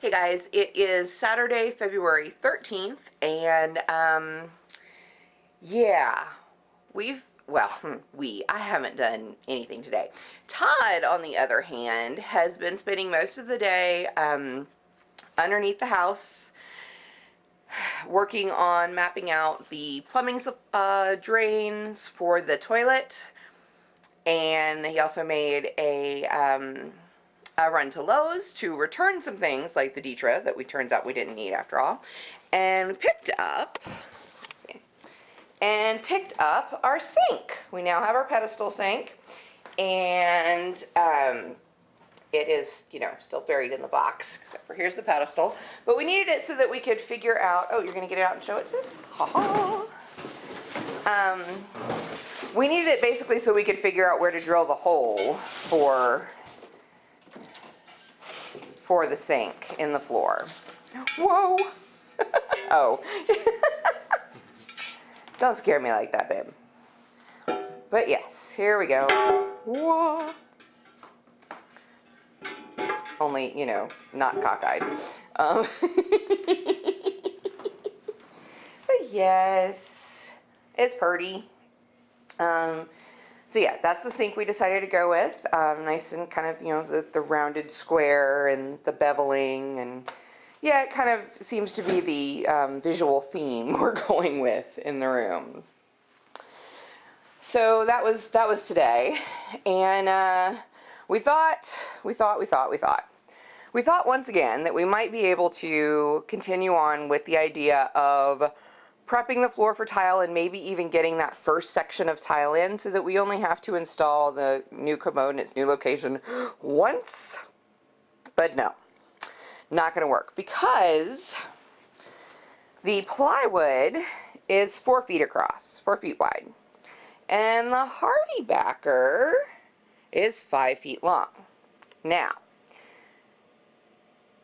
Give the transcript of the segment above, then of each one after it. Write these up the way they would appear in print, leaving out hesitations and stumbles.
Hey guys, it is Saturday, February 13th, and yeah, I haven't done anything today. Todd, on the other hand, has been spending most of the day underneath the house working on mapping out the plumbing drains for the toilet, and he also made a run to Lowe's to return some things like the Detra that turns out we didn't need after all, and picked up our sink. We now have our pedestal sink, and it is, still buried in the box, except for here's the pedestal. But we needed it so that we could figure out, oh, you're going to get it out and show it to us? Ha ha. We needed it basically so we could figure out where to drill the hole for the sink in the floor. Whoa! Oh. Don't scare me like that, babe. But yes, here we go. Whoa. Only, not cockeyed. But yes, it's pretty. So yeah, that's the sink we decided to go with. Nice and kind of, the rounded square and the beveling, and yeah, it kind of seems to be the visual theme we're going with in the room. So that was today, and we thought once again that we might be able to continue on with the idea of prepping the floor for tile and maybe even getting that first section of tile in so that we only have to install the new commode in its new location once. But no, not going to work because the plywood is 4 feet across, 4 feet wide, and the hardy backer is 5 feet long. Now,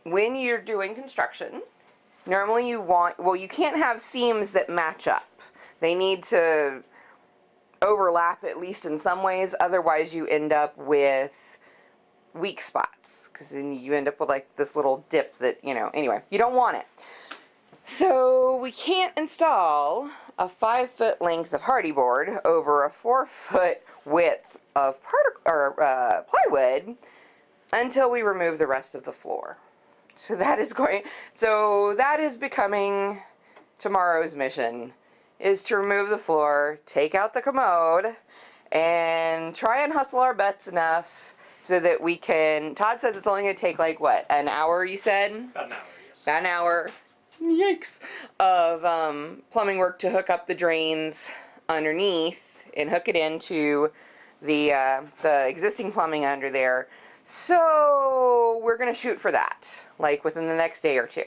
when you're doing construction, normally you can't have seams that match up. They need to overlap at least in some ways, otherwise you end up with weak spots, because then you end up with like this little dip that, anyway, you don't want it. So we can't install a 5 foot length of hardy board over a 4 foot width of plywood until we remove the rest of the floor. So that is becoming tomorrow's mission, is to remove the floor, take out the commode, and try and hustle our butts enough so that we can, Todd says it's only going to take like, what, an hour, you said? About an hour, yes. About an hour, yikes, of plumbing work to hook up the drains underneath and hook it into the existing plumbing under there. So we're going to shoot for that, like within the next day or two.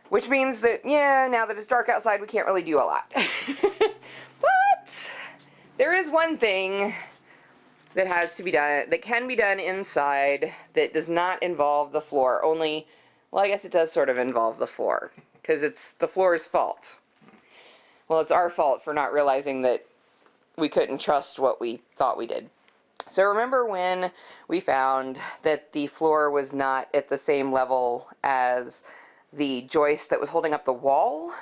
Which means that, yeah, now that it's dark outside, we can't really do a lot. But there is one thing that has to be done, that can be done inside, that does not involve the floor. Only, well, I guess it does sort of involve the floor, because it's the floor's fault. Well, it's our fault for not realizing that we couldn't trust what we thought we did. So remember when we found that the floor was not at the same level as the joist that was holding up the wall?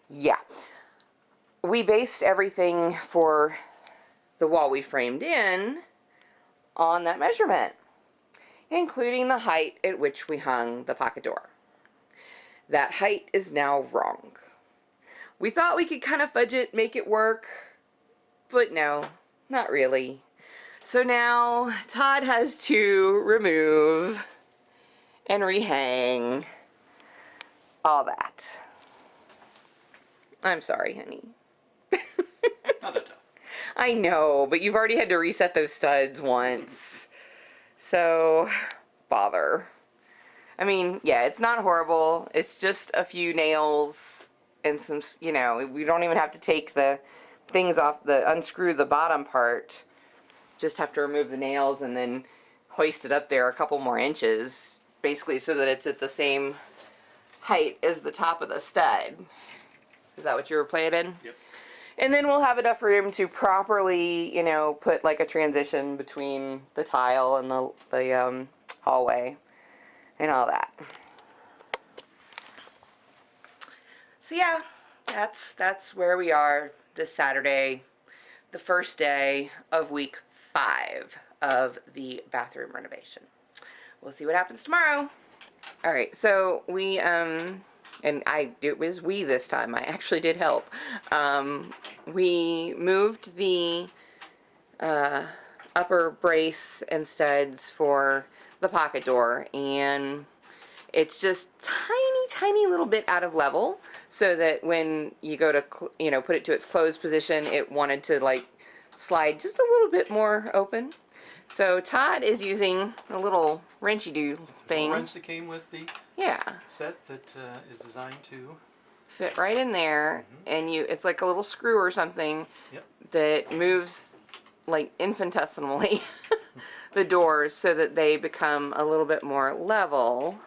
Yeah. We based everything for the wall we framed in on that measurement, including the height at which we hung the pocket door. That height is now wrong. We thought we could kind of fudge it, make it work, but no, not really. So now Todd has to remove and rehang all that. I'm sorry, honey. Not that tough. I know, but you've already had to reset those studs once. So, bother. I mean, yeah, it's not horrible. It's just a few nails and some, we don't even have to take the things off, unscrew the bottom part. Just have to remove the nails and then hoist it up there a couple more inches, basically so that it's at the same height as the top of the stud. Is that what you were planning? Yep. And then we'll have enough room to properly, put like a transition between the tile and the hallway. and all that. So yeah, that's where we are this Saturday, the first day of week 5 of the bathroom renovation. We'll see what happens tomorrow. All right, so we it was we this time. I actually did help. We moved the upper brace and studs for the pocket door, and it's just tiny little bit out of level, so that when you go to put it to its closed position, it wanted to like slide just a little bit more open. So Todd is using a little wrenchy-do thing. A wrench that came with the set that is designed to fit right in there, and it's like a little screw or something that moves like infinitesimally the doors so that they become a little bit more level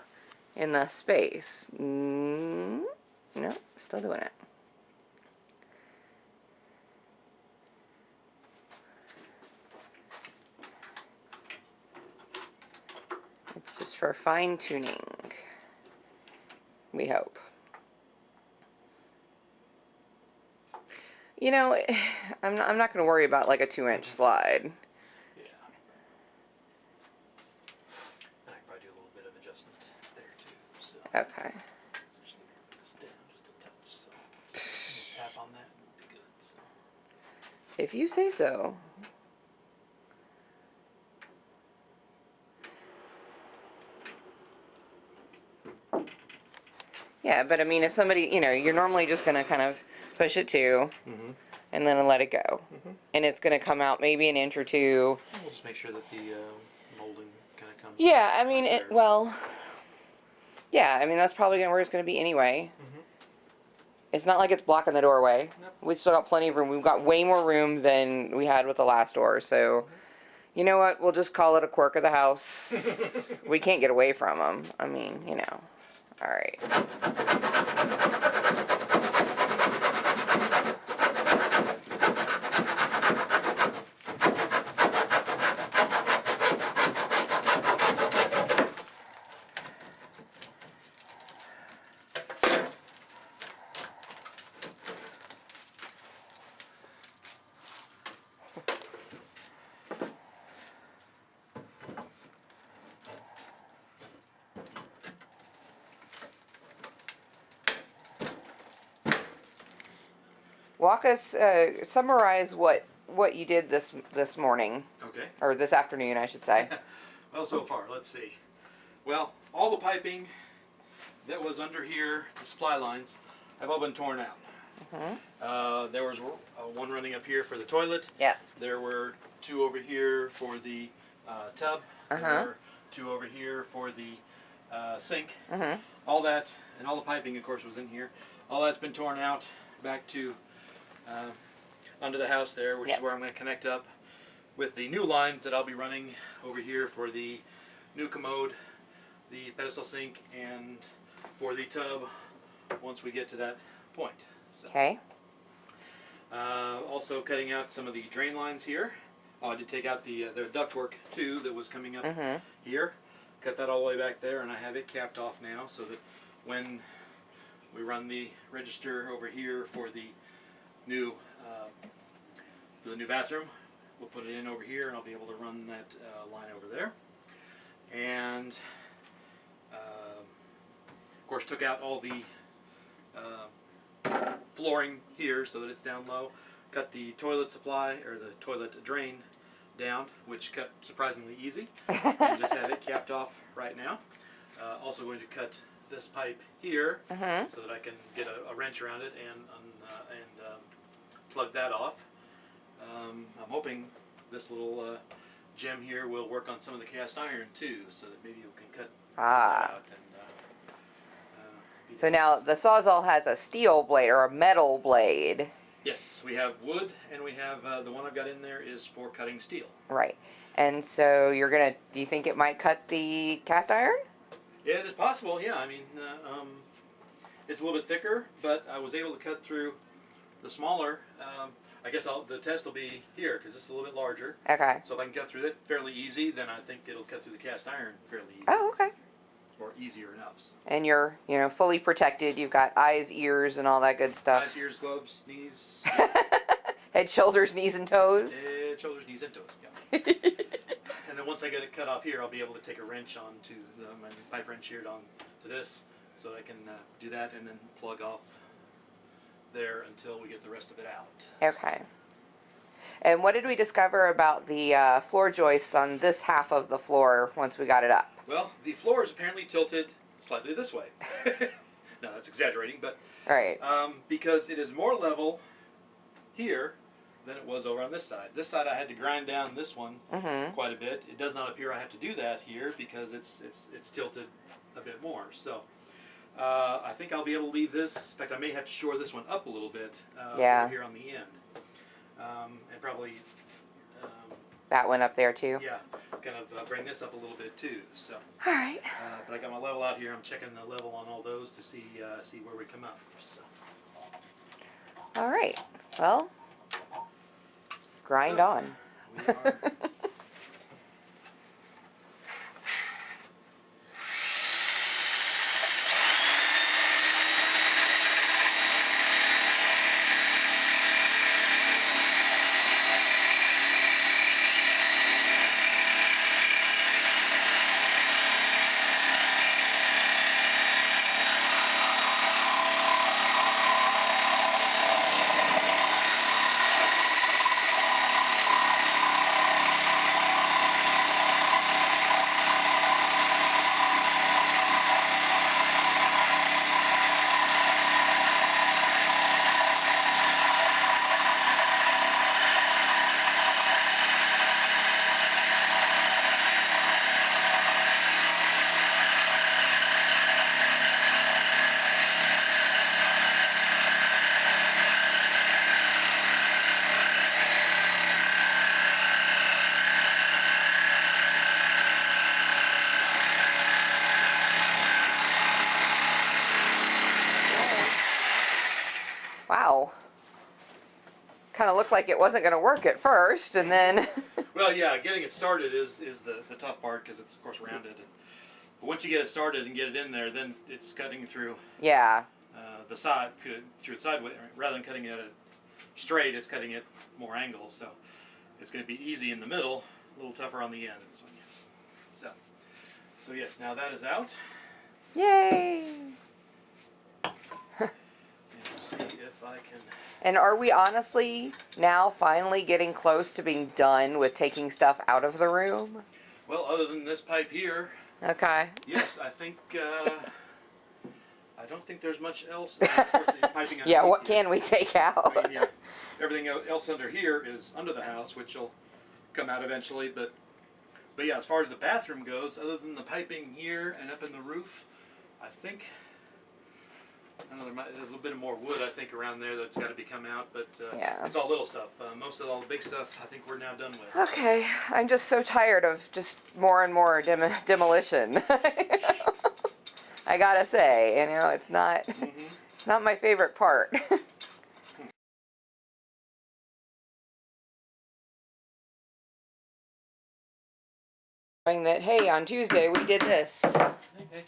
in the space. No, still doing it. It's just for fine tuning, we hope. You know, I'm not going to worry about like a 2-inch slide. Yeah. And I can probably do a little bit of adjustment there too. So. Okay. Just move this down just a touch. So just tap on that and it'll be good. So. If you say so. Yeah, but I mean, if somebody, you're normally just going to kind of push it too, and then let it go. And it's going to come out maybe an inch or two. We'll just make sure that the molding kind of comes. Yeah, I mean, right yeah, I mean, that's probably where it's going to be anyway. It's not like it's blocking the doorway. Nope. We've still got plenty of room. We've got way more room than we had with the last door. So, you know what? We'll just call it a quirk of the house. We can't get away from them. I mean, All right. Walk us, summarize what you did this morning. Okay. Or this afternoon, I should say. Well, so far, let's see. Well, all the piping that was under here, the supply lines, have all been torn out. There was one running up here for the toilet. Yeah. There were 2 over here for the tub. There were 2 over here for the sink. All that, and all the piping, of course, was in here. All that's been torn out back to under the house there, which is where I'm going to connect up with the new lines that I'll be running over here for the new commode, the pedestal sink, and for the tub once we get to that point. So. Okay. Also cutting out some of the drain lines here. Oh, I did take out the ductwork too that was coming up here. Cut that all the way back there, and I have it capped off now so that when we run the register over here for the new bathroom, we'll put it in over here, and I'll be able to run that line over there. And of course, took out all the flooring here so that it's down low. Cut the toilet supply or the toilet drain down, which cut surprisingly easy. And just have it capped off right now. Also going to cut this pipe here so that I can get a wrench around it and plug that off. I'm hoping this little gem here will work on some of the cast iron too, so that maybe you can cut some of that out. And, So now the Sawzall has a steel blade or a metal blade. yes, we have wood, and we have the one I've got in there is for cutting steel. Right. And so do you think it might cut the cast iron? Yeah, it is possible, yeah. I mean, it's a little bit thicker, but I was able to cut through the smaller. I guess the test will be here because it's a little bit larger. Okay. So if I can cut through it fairly easy, then I think it'll cut through the cast iron fairly easy. Oh, okay. therefore easier enough. So. And you're, fully protected. You've got eyes, ears, and all that good stuff. Eyes, ears, gloves, knees. Head, shoulders, knees, and toes. Head, shoulders, knees, and toes. Yeah. And then once I get it cut off here, I'll be able to take a wrench onto my pipe wrench here to this, so I can do that and then plug off there until we get the rest of it out. Okay. And what did we discover about the floor joists on this half of the floor once we got it up? Well, the floor is apparently tilted slightly this way. No, that's exaggerating, but Right. because it is more level here than it was over on this side. This side I had to grind down this one quite a bit. It does not appear I have to do that here because it's tilted a bit more. So I think I'll be able to leave this. In fact, I may have to shore this one up a little bit over here on the end. And probably that one up there too. yeah, kind of bring this up a little bit too. So all right. but I got my level out here. I'm checking the level on all those to see where we come up. So. All right. Well, grind on. We are. Wow. Kind of looked like it wasn't going to work at first, and then. Well, yeah, getting it started is the tough part because it's of course rounded. But once you get it started and get it in there, then it's cutting through. Yeah. The side through it sideways rather than cutting it straight. It's cutting it more angles, so it's going to be easy in the middle, a little tougher on the end. So yes, now that is out. Yay! And we'll see if I can. And are we honestly now finally getting close to being done with taking stuff out of the room? Well, other than this pipe here, Okay. yes, I think. I don't think there's much else. Of course, the piping Yeah, what here. can we take out? I mean, yeah, everything else under here is under the house, which will come out eventually. But yeah, as far as the bathroom goes, other than the piping here and up in the roof, I think. I know there might a little bit more wood, I think, around there that's got to be come out, but Yeah. it's all little stuff. Most of all the big stuff, I think we're now done with. Okay, I'm just so tired of just more and more demolition. I gotta say, it's not it's not my favorite part. Knowing that, hey, on Tuesday we did this. Okay.